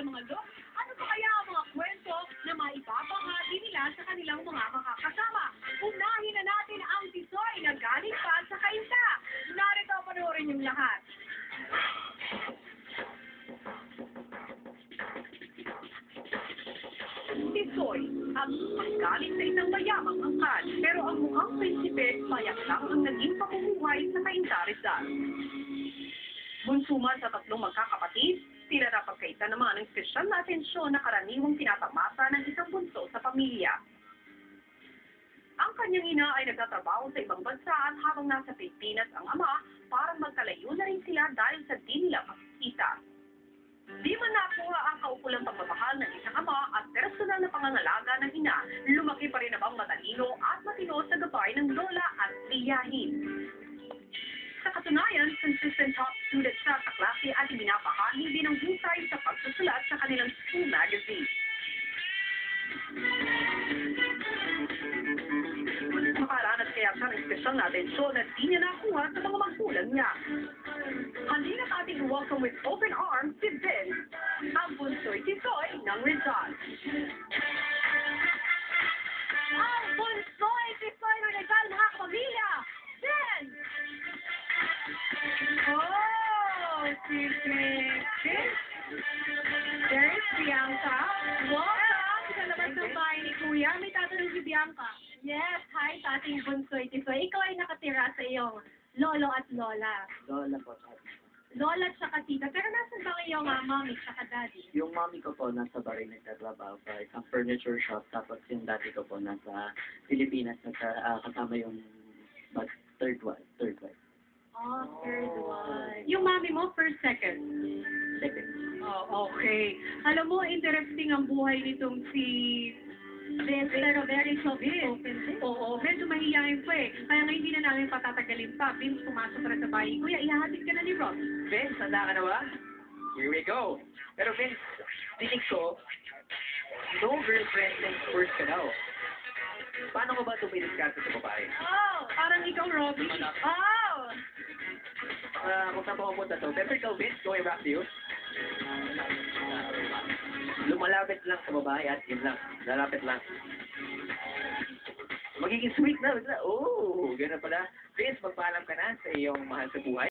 ng mga look. Ano pa kaya ang mga kwento na maibabahagi nila sa kanilang mga makakasama? Unahin na natin ang tisoy na galing pa sa kainta. Narito, panoorin yung lahat. Tisoy, ang galing sa isang mayamang angkan. Pero ang mukhang prinsipe, mayak lang ang naging pamumuhay sa kainta Rizal. Bunsuman sa tatlong magkakapatid, sila na pagkaita naman ng espesyal na atensyon na karaniwang tinatamasa ng isang bunso sa pamilya. Ang kanyang ina ay nagtatrabaho sa ibang bansa at habang nasa Pilipinas ang ama, parang magkalayo na rin sila dahil sa di nila makikita. Di man nakuha ang kaukulang pagmamahal ng isang ama at personal na pangangalaga ng ina, lumaki pa rin namang matalino at matino sa gabay ng lola at tiyahin. Sa katunayan, consistent top student siya sa klase at ibinabahagi din ang husay sa pagsusulat sa kanilang school magazine. Makaranas kaya siya ng espesyal na atensyon na di niya nakuha sa mga magulang niya. Halina't ating welcome with open arms si Vince, ang bunso'y tisoy ng Rizal. Ang bunso'y tisoy ng Rizal, mga kapamilya! Vince! Oh, si Vince! There's Bianca. Welcome sa labas ng bahay ni Kuya. May tatanong si Bianca. Yes, hi, tating bunsoy tisoy. Ikaw ay nakatira sa iyong lolo at lola. Lola po. Lola at saka tita. Pero nasan ba ngayong mommy at daddy? Yung mommy ko po nasa Bahrain nagtatrabaho sa isang furniture shop. Tapos yung daddy ko po nasa Pilipinas kasama yung third wife. Oh, third one. Yung mommy mo, first, second? Second. Oh, okay. Alam mo, interesting ang buhay nitong si Vince, pero very soft-spoken din. Oo, medyo mahihayin pa eh. Kaya nga hindi na namin patatagalin pa. Vince, pumasok ka na sa bahay. Kuya, ihahatid ka na ni Ross. Vince, handa ka na ba? Here we go. Pero Vince, dinig ko, no girlfriend since first ka na. Paano ko ba tumidiskarte sa babae? Oh, parang ikaw, Robbie. Oh! Kung saan pa mapunta to, pero ikaw Vince, going back to you. Lumalapit lang sa babae at yun lang. Lalapit lang. Magiging sweet na. Oh, gano'n pala. Vince, magpaalam ka na sa iyong mahal sa buhay.